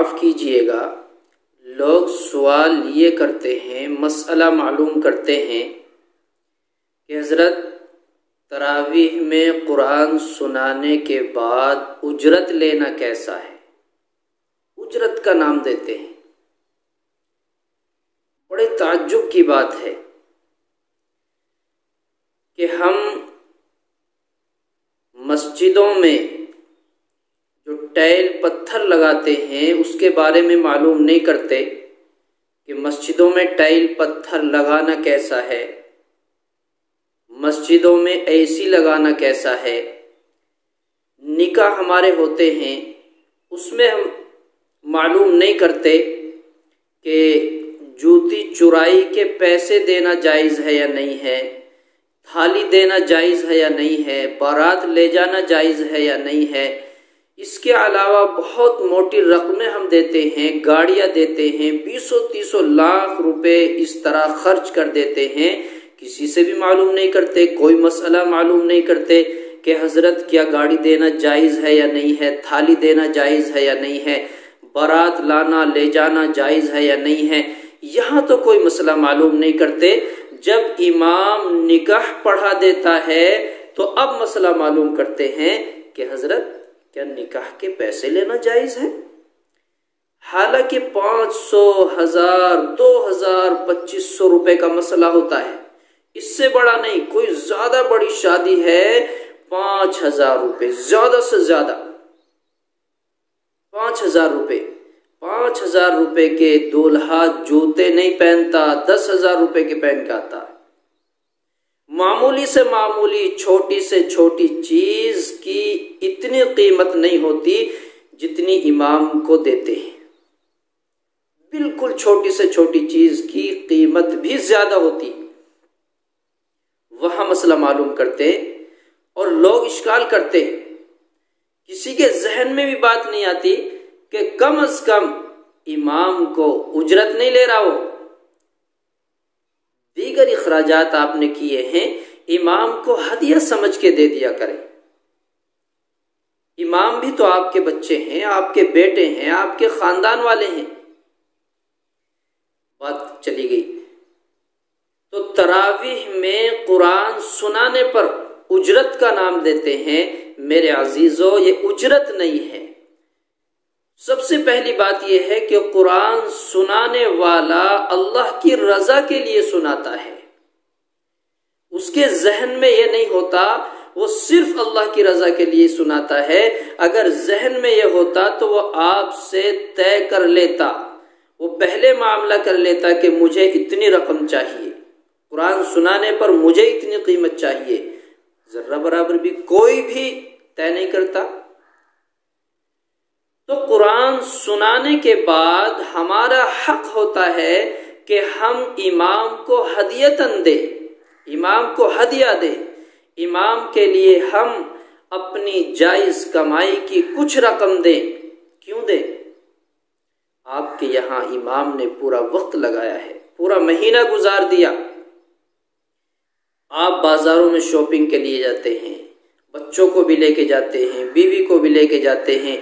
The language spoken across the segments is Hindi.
माफ़ कीजिएगा, लोग सवाल ये करते हैं, मसला मालूम करते हैं कि हज़रत तरावीह में कुरान सुनाने के बाद उजरत लेना कैसा है। उजरत का नाम देते हैं। बड़े ताज्जुब की बात है कि हम मस्जिदों में जो टाइल पत्थर लगाते हैं उसके बारे में मालूम नहीं करते कि मस्जिदों में टाइल पत्थर लगाना कैसा है, मस्जिदों में एसी लगाना कैसा है। निकाह हमारे होते हैं उसमें हम मालूम नहीं करते कि जूती चुराई के पैसे देना जायज़ है या नहीं है, थाली देना जायज़ है या नहीं है, बारात ले जाना जायज़ है या नहीं है। इसके अलावा बहुत मोटी रकमें हम देते हैं, गाड़ियां देते हैं, 20-30 लाख रुपए इस तरह खर्च कर देते हैं, किसी से भी मालूम नहीं करते, कोई मसला मालूम नहीं करते कि हज़रत क्या गाड़ी देना जायज़ है या नहीं है, थाली देना जायज़ है या नहीं है, बारात लाना ले जाना जायज़ है या नहीं है। यहाँ तो कोई मसला मालूम नहीं करते। जब इमाम निकाह पढ़ा देता है तो अब मसला मालूम करते हैं कि हज़रत क्या निकाह के पैसे लेना जायज़ है। हालांकि 500, 1000, 2000, 2500 रुपए का मसला होता है, इससे बड़ा नहीं। कोई ज्यादा बड़ी शादी है 5000 रुपए, ज्यादा से ज्यादा 5000 रुपए। 5000 रुपए के दूल्हा जूते नहीं पहनता, 10,000 रुपए के पहन के आता। मामूली से मामूली, छोटी से छोटी चीज की इतनी कीमत नहीं होती जितनी इमाम को देते हैं। बिल्कुल छोटी से छोटी चीज की कीमत भी ज्यादा होती। वहां मसला मालूम करते और लोग इश्काल करते। किसी के जहन में भी बात नहीं आती कि कम से कम इमाम को उजरत नहीं ले रहा हो, दीगर इखराजात आपने किए हैं, इमाम को हदिया समझ के दे दिया करें। इमाम भी तो आपके बच्चे हैं, आपके बेटे हैं, आपके खानदान वाले हैं। बात चली गई। तो तरावीह में कुरान सुनाने पर उजरत का नाम देते हैं। मेरे अजीजों, ये उजरत नहीं है। सबसे पहली बात यह है कि कुरान सुनाने वाला अल्लाह की रजा के लिए सुनाता है। उसके जहन में यह नहीं होता वो सिर्फ अल्लाह की रजा के लिए सुनाता है। अगर जहन में यह होता तो वो आपसे तय कर लेता, वो पहले मामला कर लेता कि मुझे इतनी रकम चाहिए, कुरान सुनाने पर मुझे इतनी कीमत चाहिए। जर्रा बराबर भी कोई भी तय नहीं करता। तो कुरान सुनाने के बाद हमारा हक होता है कि हम इमाम को हदियतन दे, इमाम को हदिया दे। इमाम के लिए हम अपनी जायज कमाई की कुछ रकम दें। क्यों दें? आपके यहाँ इमाम ने पूरा वक्त लगाया है, पूरा महीना गुजार दिया। आप बाजारों में शॉपिंग के लिए जाते हैं, बच्चों को भी लेके जाते हैं, बीवी को भी लेके जाते हैं,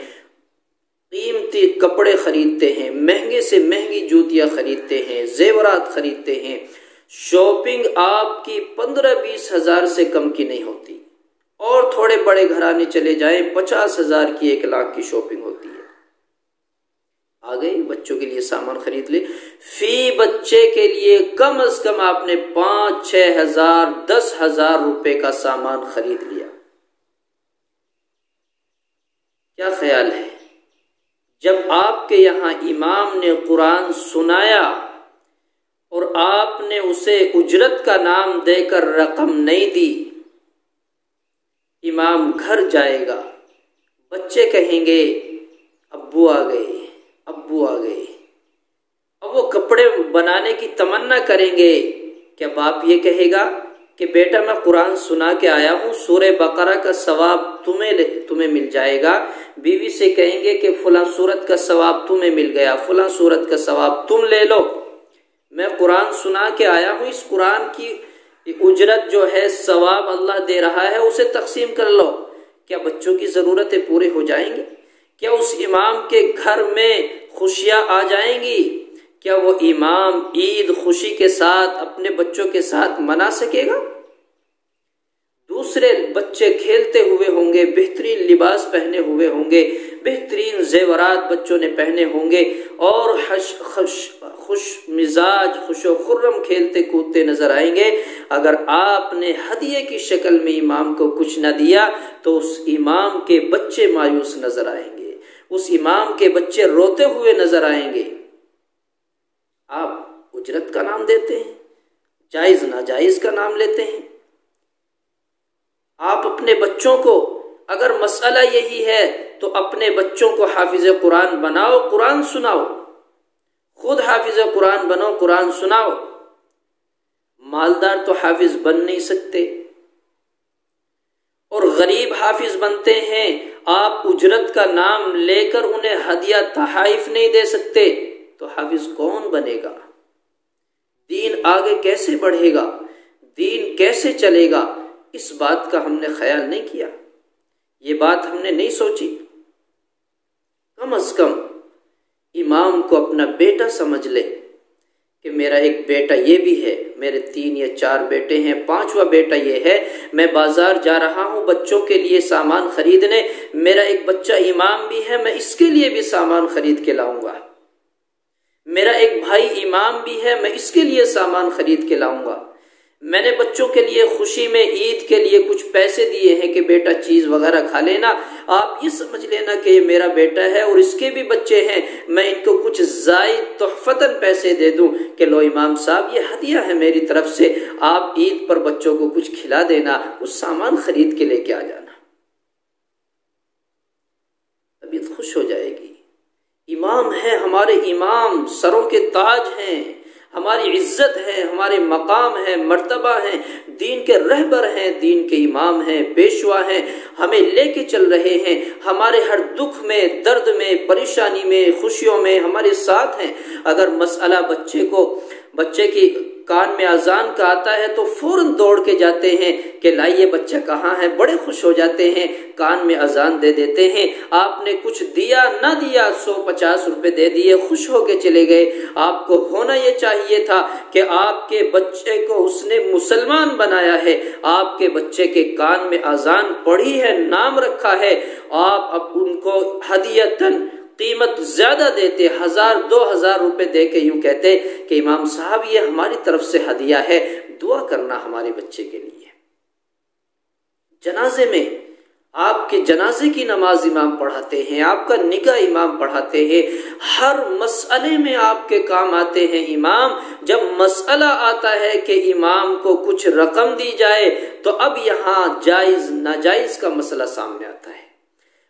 कीमती कपड़े खरीदते हैं, महंगे से महंगी जूतियां खरीदते हैं, जेवरात खरीदते हैं। शॉपिंग आपकी 15-20 हजार से कम की नहीं होती। और थोड़े बड़े घराने चले जाएं, 50,000 की, 1 लाख की शॉपिंग होती है। आ गई, बच्चों के लिए सामान खरीद ले। फी बच्चे के लिए कम से कम आपने 5-6 हजार, 10,000 रुपए का सामान खरीद लिया। क्या ख्याल है? जब आपके यहाँ इमाम ने कुरान सुनाया और आपने उसे उजरत का नाम देकर रकम नहीं दी, इमाम घर जाएगा, बच्चे कहेंगे अब्बू आ गए, अब्बू आ गए। अब वो कपड़े बनाने की तमन्ना करेंगे। क्या बाप ये कहेगा कि बेटा मैं कुरान सुना के आया हूँ, सूरह बकरा का सवाब तुम्हें मिल जाएगा। बीवी से कहेंगे कि फुला सूरत का सवाब तुम्हें मिल गया, फुला सूरत का सवाब तुम ले लो, मैं कुरान सुना के आया हूँ, इस कुरान की उजरत जो है सवाब अल्लाह दे रहा है, उसे तकसीम कर लो। क्या बच्चों की ज़रूरतें पूरी हो जाएंगी? क्या उस इमाम के घर में खुशियां आ जाएंगी, क्या वो इमाम ईद खुशी के साथ अपने बच्चों के साथ मना सकेगा? दूसरे बच्चे खेलते हुए होंगे, बेहतरीन लिबास पहने हुए होंगे, बेहतरीन जेवरात बच्चों ने पहने होंगे और खुश मिजाज खुशो खुर्रम खेलते कूदते नजर आएंगे। अगर आपने हदिये की शक्ल में इमाम को कुछ न दिया तो उस इमाम के बच्चे मायूस नजर आएंगे, उस इमाम के बच्चे रोते हुए नजर आएंगे। आप उजरत का नाम देते हैं, जायज नाजायज का नाम लेते हैं। आप अपने बच्चों को, अगर मसला यही है तो अपने बच्चों को हाफिज कुरान बनाओ, कुरान सुनाओ, खुद हाफिज कुरान बनो, कुरान सुनाओ। मालदार तो हाफिज बन नहीं सकते और गरीब हाफिज बनते हैं। आप उजरत का नाम लेकर उन्हें हदिया तहाइफ नहीं दे सकते तो हाफिज कौन बनेगा? दीन आगे कैसे बढ़ेगा? दीन कैसे चलेगा? इस बात का हमने ख्याल नहीं किया, ये बात हमने नहीं सोची। कम अज कम इमाम को अपना बेटा समझ ले कि मेरा एक बेटा ये भी है, मेरे 3 या 4 बेटे हैं, 5वां बेटा ये है, मैं बाजार जा रहा हूँ बच्चों के लिए सामान खरीदने, मेरा एक बच्चा इमाम भी है, मैं इसके लिए भी सामान खरीद के लाऊंगा। मेरा एक भाई इमाम भी है, मैं इसके लिए सामान खरीद के लाऊंगा। मैंने बच्चों के लिए खुशी में ईद के लिए कुछ पैसे दिए हैं कि बेटा चीज वगैरह खा लेना। आप ये समझ लेना कि ये मेरा बेटा है और इसके भी बच्चे हैं, मैं इनको कुछ जायद तोहफतन पैसे दे दूं कि लो इमाम साहब ये हदिया है मेरी तरफ से, आप ईद पर बच्चों को कुछ खिला देना, कुछ सामान खरीद के लेके आ जाना। तबीयत खुश हो जाएगी। इमाम है, हमारे इमाम सरों के ताज हैं, हमारी इज्जत है, हमारे मकाम है, मर्तबा है, दीन के रहबर हैं, दीन के इमाम हैं, पेशवा हैं, हमें लेके चल रहे हैं, हमारे हर दुख में, दर्द में, परेशानी में, खुशियों में हमारे साथ हैं। अगर मसला बच्चे की कान में अजान का आता है तो फौरन दौड़ के जाते हैं कि लाइए बच्चा कहाँ है, बड़े खुश हो जाते हैं, कान में अजान दे देते हैं। आपने कुछ दिया ना दिया, 150 रुपए दे दिए, खुश होके चले गए। आपको होना ये चाहिए था कि आपके बच्चे को उसने मुसलमान बनाया है, आपके बच्चे के कान में अजान पढ़ी है, नाम रखा है, आप अब उनको हदियतन कीमत ज्यादा देते, 1000-2000 रुपए दे के यूं कहते कि इमाम साहब ये हमारी तरफ से हदिया है, दुआ करना हमारे बच्चे के लिए। जनाजे में आपके जनाजे की नमाज इमाम पढ़ाते हैं, आपका निकाह इमाम पढ़ाते हैं, हर मसले में आपके काम आते हैं इमाम। जब मसला आता है कि इमाम को कुछ रकम दी जाए तो अब यहाँ जायज नाजायज का मसला सामने आता है।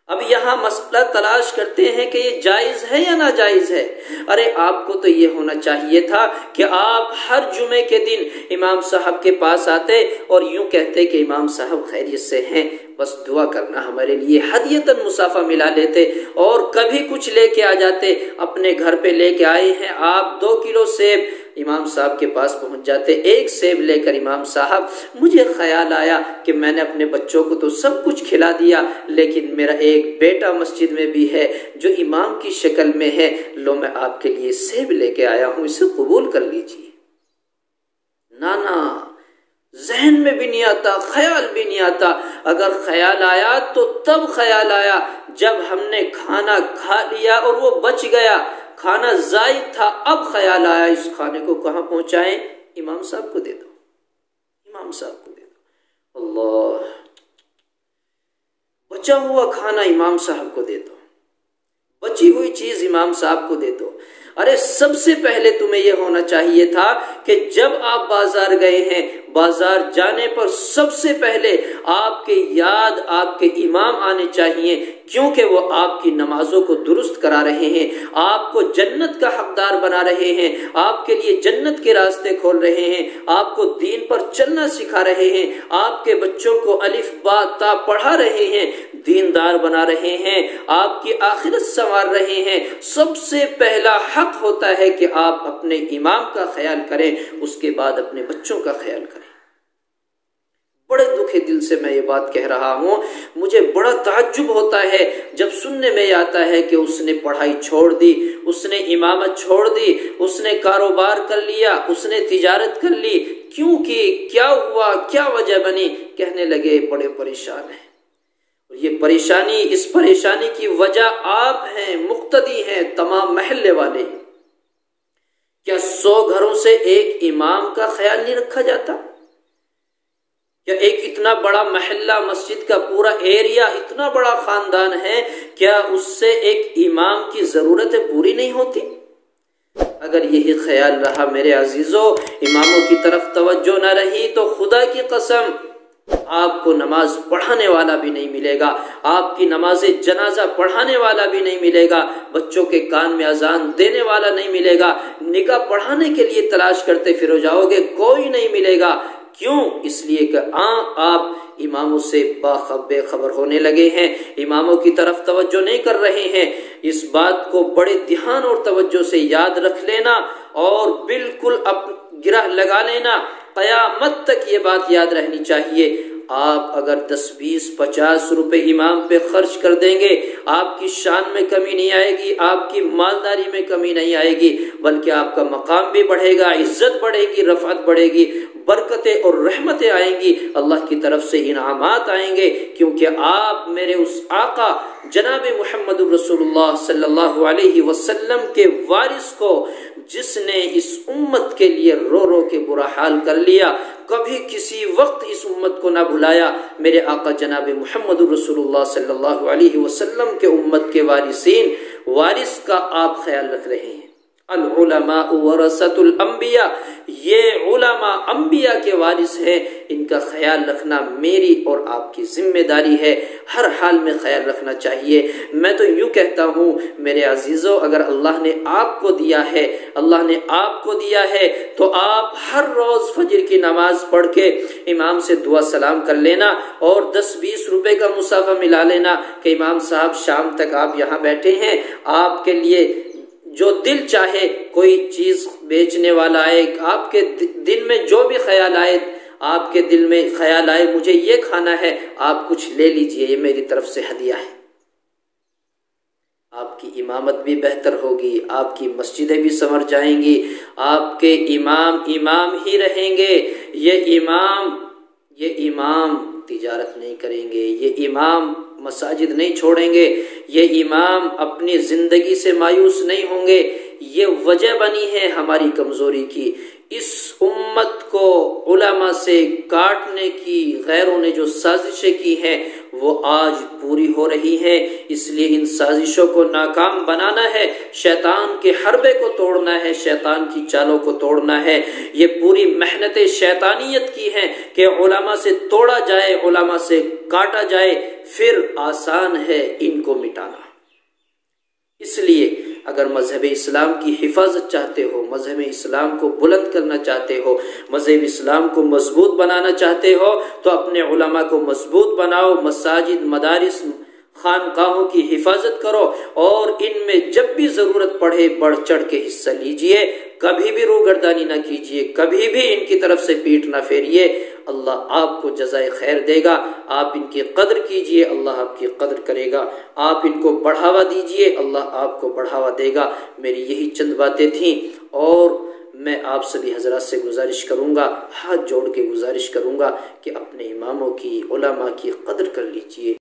अब यहाँ मसला तलाश करते हैं कि ये जायज है या नाजायज है। अरे आपको तो ये होना चाहिए था कि आप हर जुमे के दिन इमाम साहब के पास आते और यूं कहते कि इमाम साहब खैरियत से हैं, बस दुआ करना हमारे लिए, हदियतन मुसाफा मिला लेते और कभी कुछ लेके आ जाते। अपने घर पे लेके आए हैं आप 2 किलो सेब, इमाम साहब के पास पहुंच जाते, 1 सेब लेकर, इमाम साहब मुझे ख्याल आया कि मैंने अपने बच्चों को तो सब कुछ खिला दिया, लेकिन मेरा एक बेटा मस्जिद में भी है जो इमाम की शक्ल में है, लो मैं आपके लिए सेब लेके आया हूं, इसे कबूल कर लीजिए। ना, जहन में भी नहीं आता, ख्याल भी नहीं आता। अगर ख्याल आया तो तब ख्याल आया जब हमने खाना खा लिया और वो बच गया, खाना जायद था, अब ख्याल आया इस खाने को कहाँ पहुंचाएं, इमाम साहब को दे दो, इमाम साहब को दे दो। अल्लाह, बचा हुआ खाना इमाम साहब को दे दो, बची हुई चीज इमाम साहब को दे दो। अरे सबसे पहले तुम्हें यह होना चाहिए था कि जब आप बाजार गए हैं, बाजार जाने पर सबसे पहले आपके याद आपके इमाम आने चाहिए, क्योंकि वो आपकी नमाजों को दुरुस्त करा रहे हैं, आपको जन्नत का हकदार बना रहे हैं, आपके लिए जन्नत के रास्ते खोल रहे हैं, आपको दीन पर चलना सिखा रहे हैं, आपके बच्चों को अलिफ बा ता पढ़ा रहे हैं, दीनदार बना रहे हैं, आपकी आखिरत संवार रहे हैं। सबसे पहला हक होता है कि आप अपने इमाम का ख्याल करें, उसके बाद अपने बच्चों का ख्याल करें। बड़े दुखे दिल से मैं ये बात कह रहा हूँ। मुझे बड़ा ताज्जुब होता है जब सुनने में आता है कि उसने पढ़ाई छोड़ दी, उसने इमामत छोड़ दी, उसने कारोबार कर लिया, उसने तिजारत कर ली। क्यों की, क्या हुआ, क्या वजह बनी? कहने लगे बड़े परेशान हैं। और ये परेशानी, इस परेशानी की वजह आप हैं, मुक्तदी हैं, तमाम महल्ले वाले। क्या 100 घरों से एक इमाम का ख्याल नहीं रखा जाता? क्या एक इतना बड़ा महल्ला, मस्जिद का पूरा एरिया, इतना बड़ा खानदान है, क्या उससे एक इमाम की जरूरतें पूरी नहीं होती? अगर यही ख्याल रहा मेरे अजीजों, इमामों की तरफ तवज्जो न रही, तो खुदा की कसम आपको नमाज पढ़ाने वाला भी नहीं मिलेगा, आपकी नमाज जनाजा पढ़ाने वाला भी नहीं मिलेगा, बच्चों के कान में अजान देने वाला नहीं मिलेगा, निकाह पढ़ाने के लिए तलाश करते फिर जाओगे, कोई नहीं मिलेगा। क्यों? इसलिए कि आप इमामों से बेखबर होने लगे हैं, इमामों की तरफ तवज्जो नहीं कर रहे हैं। इस बात को बड़े ध्यान और तवज्जो से याद रख लेना और बिल्कुल गिरह लगा लेना, क़यामत तक ये बात याद रहनी चाहिए। आप अगर 10, 20, 50 रुपए इमाम पे खर्च कर देंगे, आपकी शान में कमी नहीं आएगी, आपकी मालदारी में कमी नहीं आएगी, बल्कि आपका मकाम भी बढ़ेगा, इज्जत बढ़ेगी, रफ़अत बढ़ेगी, बरकतें और रहमतें आएंगी, अल्लाह की तरफ से इनामात आएंगे। क्योंकि आप मेरे उस आका जनाब मुहम्मदुर रसूलुल्लाह सल्लल्लाहु अलैहि वसल्लम के वारिस को, जिसने इस उम्मत के लिए रो रो के बुरा हाल कर लिया, कभी किसी वक्त इस उम्मत को ना भुलाया, मेरे आका जनाब मुहम्मदुर रसूलुल्लाह सल्लल्लाहु अलैहि वसल्लम के उम्मत के वारिस का आप ख्याल रख रहे हैं। अल उलमा वरसतुल अंबिया, ये उलमा अंबिया के वारिस हैं, इनका ख्याल रखना मेरी और आपकी जिम्मेदारी है, हर हाल में ख्याल रखना चाहिए। मैं तो यूं कहता हूँ मेरे अजीजों, अगर अल्लाह ने आपको दिया है, अल्लाह ने आपको दिया है, तो आप हर रोज फजर की नमाज पढ़ के इमाम से दुआ सलाम कर लेना और 10-20 रुपए का मुसाफा मिला लेना कि इमाम साहब शाम तक आप यहाँ बैठे हैं, आपके लिए जो दिल चाहे कोई चीज बेचने वाला आए, आपके दिल में जो भी ख्याल आए, आपके दिल में ख्याल आए मुझे ये खाना है, आप कुछ ले लीजिए, ये मेरी तरफ से हदिया है। आपकी इमामत भी बेहतर होगी, आपकी मस्जिदें भी संवर जाएंगी, आपके इमाम ही रहेंगे। ये इमाम तिजारत नहीं करेंगे, ये इमाम मसाजिद नहीं छोड़ेंगे, ये इमाम अपनी जिंदगी से मायूस नहीं होंगे। ये वजह बनी है हमारी कमजोरी की। इस उम्मत को उलमा से काटने की गैरों ने जो साजिशें की हैं वो आज पूरी हो रही हैं। इसलिए इन साजिशों को नाकाम बनाना है, शैतान के हरबे को तोड़ना है, शैतान की चालों को तोड़ना है। ये पूरी मेहनतें शैतानियत की हैं कि उलमा से तोड़ा जाए, उलमा से काटा जाए, फिर आसान है इनको मिटाना। इसलिए अगर मजहब इस्लाम की हिफाजत चाहते हो, मजहब इस्लाम को बुलंद करना चाहते हो, मजहब इस्लाम को मजबूत बनाना चाहते हो, तो अपने उलमा को मजबूत बनाओ, मसाजिद, मदारिस, खानकाहों की हिफाजत करो और इनमें जब भी जरूरत पड़े बढ़ चढ़ के हिस्सा लीजिए। कभी भी रूगर्दानी ना कीजिए, कभी भी इनकी तरफ से पीठ ना फेरिए। अल्लाह आपको जज़ाए खैर देगा। आप इनकी कदर कीजिए, अल्लाह आपकी कदर करेगा। आप इनको बढ़ावा दीजिए, अल्लाह आपको बढ़ावा देगा। मेरी यही चंद बातें थीं और मैं आप सभी हजरात से गुजारिश करूंगा, हाथ जोड़ के गुजारिश करूंगा कि अपने इमामों की, उलमा की कदर कर लीजिए।